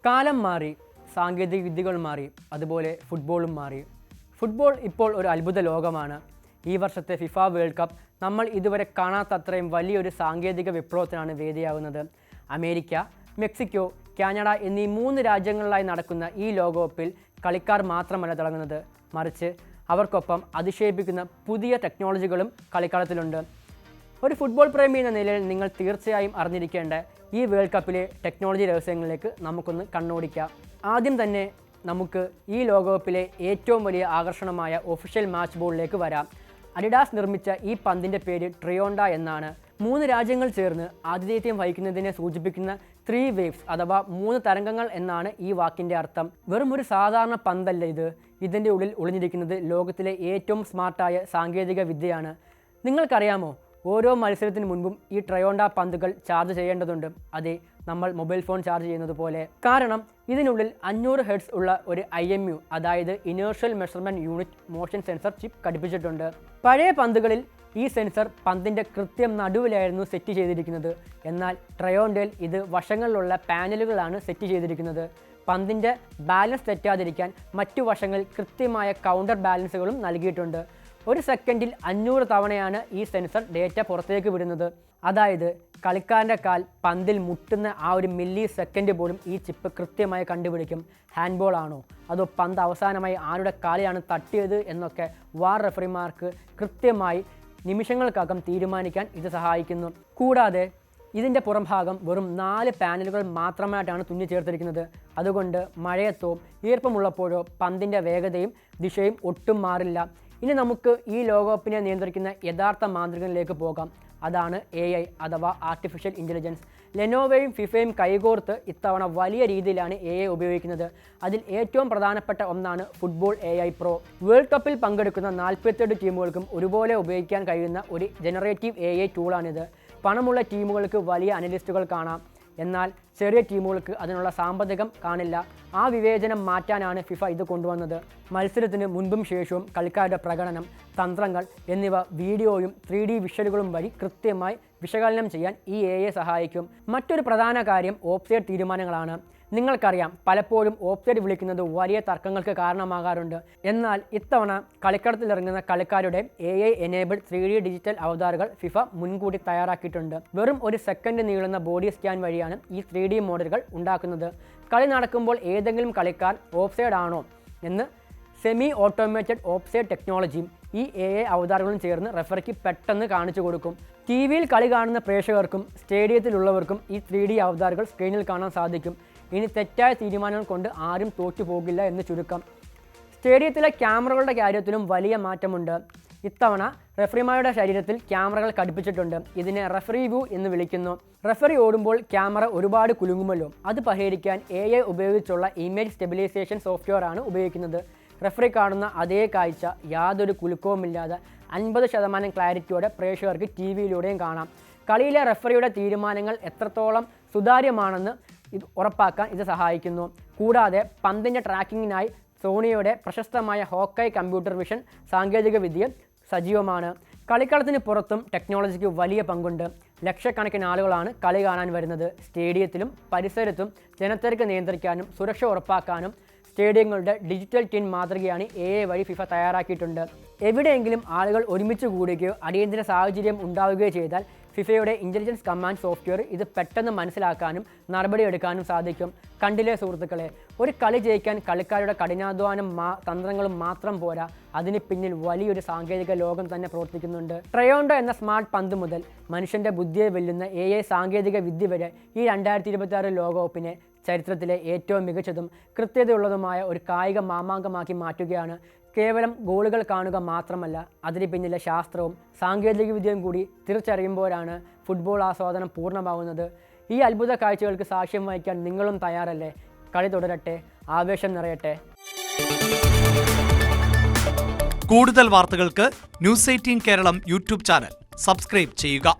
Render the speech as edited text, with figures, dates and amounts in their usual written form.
കാലം മാറി, സാങ്കേതിക വിദ്യകൾ മാറി, അതുപോലെ ഫുട്ബോളും മാറി. ഫുട്ബോൾ ഇപ്പോൾ ഒരു അത്ഭുത ലോകമാണ്. ഈ വർഷത്തെ ഫിഫ വേൾഡ് കപ്പ് നമ്മൾ ഇതുവരെ കാണാത്തത്രയും വലിയൊരു സാങ്കേതിക വിപ്ലവത്തിനാണ് വേദിയാകുന്നത്. അമേരിക്ക, മെക്സിക്കോ, കാനഡ എന്നീ 3 രാജ്യങ്ങളിലായി നടക്കുന്ന ഈ ലോകകപ്പിൽ കളിക്കാർ മാത്രമല്ല തിളങ്ങുന്നത്, മറിച്ച് അവർക്കൊപ്പം അതിശയിപ്പിക്കുന്ന പുതിയ ടെക്നോളജികളും കളിക്കളത്തിലുണ്ട്. ഒരു ഫുട്ബോൾ പ്രേമി എന്ന നിലയിൽ നിങ്ങൾ തീർച്ചയായും അറിഞ്ഞിരിക്കേണ്ട ഈ വേൾഡ് കപ്പിലെ ടെക്നോളജി രഹസ്യങ്ങളിലേക്ക് നമുക്കൊന്ന് കണ്ണോടിക്കാം. ആദ്യം തന്നെ നമുക്ക് ഈ ലോകകപ്പിലെ ഏറ്റവും വലിയ ആകർഷണമായ ഒഫീഷ്യൽ മാച്ച് ബോളിലേക്ക് വരാം. അഡിഡാസ് നിർമ്മിച്ച ഈ പന്തിൻ്റെ പേര് ട്രയോണ്ട എന്നാണ്. 3 രാജ്യങ്ങൾ ചേർന്ന് ആതിഥേയത്വം വഹിക്കുന്നതിനെ സൂചിപ്പിക്കുന്ന 3 വേവ്സ് അഥവാ 3 തരംഗങ്ങൾ എന്നാണ് ഈ വാക്കിൻ്റെ അർത്ഥം. വെറും ഒരു സാധാരണ പന്തല്ല ഇത്. ഇതിൻ്റെ ഉള്ളിൽ ഒളിഞ്ഞിരിക്കുന്നത് ലോകത്തിലെ ഏറ്റവും സ്മാർട്ടായ സാങ്കേതിക വിദ്യയാണ്. നിങ്ങൾക്കറിയാമോ, ഓരോ മത്സരത്തിന് മുൻപും ഈ ട്രയോണ്ട പന്തുകൾ ചാർജ് ചെയ്യേണ്ടതുണ്ട്. അതെ, നമ്മൾ മൊബൈൽ ഫോൺ ചാർജ് ചെയ്യുന്നത് പോലെ. കാരണം ഇതിനുള്ളിൽ 500 ഹെർട്സ് ഉള്ള ഒരു IMU അതായത് inertial measurement unit motion sensor chip ഘടിപ്പിച്ചിട്ടുണ്ട്. പഴയ പന്തുകളിൽ ഈ സെൻസർ പന്തിൻ്റെ കൃത്യം നടുവിലായിരുന്നു സെറ്റ് ചെയ്തിരിക്കുന്നത്. എന്നാൽ ട്രയോണ്ടയിൽ ഇത് വശങ്ങളിലുള്ള പാനലുകളാണ് സെറ്റ് ചെയ്തിരിക്കുന്നത്. പന്തിൻ്റെ ബാലൻസ് തെറ്റാതിരിക്കാൻ മറ്റു വശങ്ങളിൽ കൃത്യമായ കൗണ്ടർ ബാലൻസുകളും നൽകിയിട്ടുണ്ട്. ഒരു സെക്കൻഡിൽ 500 തവണയാണ് ഈ സെൻസർ ഡേറ്റ പുറത്തേക്ക് വിടുന്നത്. അതായത് കളിക്കാരൻ്റെ കാൽ പന്തിൽ മുട്ടുന്ന ആ ഒരു മില്ലി സെക്കൻഡ് പോലും ഈ ചിപ്പ് കൃത്യമായി കണ്ടുപിടിക്കും. ഹാൻഡ്ബോൾ ആണോ അതോ പന്ത് അവസാനമായി ആരുടെ കാലിലാണ് തട്ടിയത് എന്നൊക്കെ വാർ റെഫറിമാർക്ക് കൃത്യമായി നിമിഷങ്ങൾക്കകം തീരുമാനിക്കാൻ ഇത് സഹായിക്കുന്നു. കൂടാതെ ഇതിൻ്റെ പുറംഭാഗം വെറും 4 പാനലുകൾ മാത്രമായിട്ടാണ് തുന്നി ചേർത്തിരിക്കുന്നത്. അതുകൊണ്ട് മഴയത്തോ ഈർപ്പമുള്ളപ്പോഴോ പന്തിൻ്റെ വേഗതയും ദിശയും ഒട്ടും മാറില്ല. ഇനി നമുക്ക് ഈ ലോകകപ്പിനെ നിയന്ത്രിക്കുന്ന യഥാർത്ഥ മാന്ത്രികനിലേക്ക് പോകാം. അതാണ് AI അഥവാ ആർട്ടിഫിഷ്യൽ ഇൻ്റലിജൻസ്. ലെനോവയും ഫിഫയും കൈകോർത്ത് ഇത്തവണ വലിയ രീതിയിലാണ് AI ഉപയോഗിക്കുന്നത്. അതിൽ ഏറ്റവും പ്രധാനപ്പെട്ട ഒന്നാണ് ഫുട്ബോൾ AI Pro. വേൾഡ് കപ്പിൽ പങ്കെടുക്കുന്ന 48 ടീമുകൾക്കും ഒരുപോലെ ഉപയോഗിക്കാൻ കഴിയുന്ന ഒരു ജനറേറ്റീവ് AI ടൂളാണിത്. പണമുള്ള ടീമുകൾക്ക് വലിയ അനലിസ്റ്റുകൾ കാണാം, എന്നാൽ ചെറിയ ടീമുകൾക്ക് അതിനുള്ള സാമ്പത്തികം കാണില്ല. ആ വിവേചനം മാറ്റാനാണ് ഫിഫ ഇത് കൊണ്ടുവന്നത്. മത്സരത്തിന് മുൻപും ശേഷവും കളിക്കാരുടെ പ്രകടനം, തന്ത്രങ്ങൾ എന്നിവ വീഡിയോയും 3D വിഷ്വലുകളും വഴി കൃത്യമായി വിശകലനം ചെയ്യാൻ ഈ AI സഹായിക്കും. മറ്റൊരു പ്രധാന കാര്യം ഓഫ്സൈഡ് തീരുമാനങ്ങളാണ്. നിങ്ങൾക്കറിയാം, പലപ്പോഴും ഓഫ്സൈഡ് വിളിക്കുന്നത് വലിയ തർക്കങ്ങൾക്ക് കാരണമാകാറുണ്ട്. എന്നാൽ ഇത്തവണ കളിക്കളത്തിലിറങ്ങുന്ന കളിക്കാരുടെ AI എനേബിൾഡ് 3D ഡിജിറ്റൽ അവതാറുകൾ ഫിഫ മുൻകൂട്ടി തയ്യാറാക്കിയിട്ടുണ്ട്. വെറും ഒരു സെക്കൻഡ് നീളുന്ന ബോഡി സ്കാൻ വഴിയാണ് ഈ 3D മോഡലുകൾ ഉണ്ടാക്കുന്നത്. കളി നടക്കുമ്പോൾ ഏതെങ്കിലും കളിക്കാർ ഓഫ്സൈഡ് ആണോ എന്ന് സെമി ഓട്ടോമേറ്റഡ് ഓഫ്സൈഡ് ടെക്നോളജിയും ഈ AI അവതാറുകളും ചേർന്ന് റെഫറിക്ക് പെട്ടെന്ന് കാണിച്ചു കൊടുക്കും. TV-യിൽ കളി കാണുന്ന പ്രേക്ഷകർക്കും സ്റ്റേഡിയത്തിലുള്ളവർക്കും ഈ 3D അവതാറുകൾ സ്ക്രീനിൽ കാണാൻ സാധിക്കും. ഇനി തെറ്റായ തീരുമാനങ്ങൾ കൊണ്ട് ആരും തോറ്റു പോകില്ല എന്ന് ചുരുക്കം. സ്റ്റേഡിയത്തിലെ ക്യാമറകളുടെ കാര്യത്തിലും വലിയ മാറ്റമുണ്ട്. ഇത്തവണ റെഫറിമാരുടെ ശരീരത്തിൽ ക്യാമറകൾ ഘടിപ്പിച്ചിട്ടുണ്ട്. ഇതിനെ റെഫറി വ്യൂ എന്ന് വിളിക്കുന്നു. റെഫറി ഓടുമ്പോൾ ക്യാമറ ഒരുപാട് കുലുങ്ങുമല്ലോ, അത് പരിഹരിക്കാൻ AI ഉപയോഗിച്ചുള്ള ഇമേജ് സ്റ്റെബിലൈസേഷൻ സോഫ്റ്റ്വെയർ ആണ് ഉപയോഗിക്കുന്നത്. റെഫറി കാണുന്ന അതേ കാഴ്ച യാതൊരു കുലുക്കവുമില്ലാതെ 50% ക്ലാരിറ്റിയോടെ പ്രേക്ഷകർക്ക് TV-യിലൂടെയും കാണാം. കളിയിലെ റെഫറിയുടെ തീരുമാനങ്ങൾ എത്രത്തോളം സുതാര്യമാണെന്ന് ഇത് ഉറപ്പാക്കാൻ ഇത് സഹായിക്കുന്നു. കൂടാതെ പന്തിൻ്റെ ട്രാക്കിങ്ങിനായി സോണിയുടെ പ്രശസ്തമായ ഹോക്കൈ കമ്പ്യൂട്ടർ വിഷൻ സാങ്കേതികവിദ്യ സജീവമാണ്. കളിക്കളത്തിന് പുറത്തും ടെക്നോളജിക്ക് വലിയ പങ്കുണ്ട്. ലക്ഷക്കണക്കിന് ആളുകളാണ് കളി കാണാൻ വരുന്നത്. സ്റ്റേഡിയത്തിലും പരിസരത്തും ജനത്തിരക്ക് നിയന്ത്രിക്കാനും സുരക്ഷ ഉറപ്പാക്കാനും സ്റ്റേഡിയങ്ങളുടെ ഡിജിറ്റൽ ട്വിൻ മാതൃകയാണ് AI വഴി ഫിഫ തയ്യാറാക്കിയിട്ടുണ്ട്. എവിടെയെങ്കിലും ആളുകൾ ഒരുമിച്ച് കൂടുകയോ അടിയന്തര സാഹചര്യം ഉണ്ടാവുകയോ ചെയ്താൽ ഫിഫയുടെ ഇൻ്റലിജൻസ് കമാൻഡ് സോഫ്റ്റ്വെയർ ഇത് പെട്ടെന്ന് മനസ്സിലാക്കാനും നടപടിയെടുക്കാനും സാധിക്കും. കണ്ടില്ലേ സുഹൃത്തുക്കളെ, ഒരു കളി ജയിക്കാൻ കളിക്കാരുടെ കഠിനാധ്വാനം തന്ത്രങ്ങളും മാത്രം പോരാ, അതിന് പിന്നിൽ വലിയൊരു സാങ്കേതിക ലോകം തന്നെ പ്രവർത്തിക്കുന്നുണ്ട്. ട്രയോണ്ടോ എന്ന സ്മാർട്ട് പന്ത് മുതൽ മനുഷ്യൻ്റെ ബുദ്ധിയെ വെല്ലുന്ന AI സാങ്കേതിക വിദ്യ വരെ ഈ 2026 ലോകകപ്പിനെ ചരിത്രത്തിലെ ഏറ്റവും മികച്ചതും കൃത്യതയുള്ളതുമായ ഒരു കായിക മാമാങ്കമാക്കി മാറ്റുകയാണ്. കേവലം ഗോളുകൾ കാണുക മാത്രമല്ല, അതിന് പിന്നിലെ ശാസ്ത്രവും സാങ്കേതികവിദ്യയും കൂടി തിരിച്ചറിയുമ്പോഴാണ് ഫുട്ബോൾ ആസ്വാദനം പൂർണ്ണമാകുന്നത്. ഈ അത്ഭുത കാഴ്ചകൾക്ക് സാക്ഷ്യം വഹിക്കാൻ നിങ്ങളും തയ്യാറല്ലേ? കളി തുടരട്ടെ, ആവേശം നിറയട്ടെ. കൂടുതൽ വാർത്തകൾക്ക് News 18 Keralam YouTube channel subscribe ചെയ്യുക.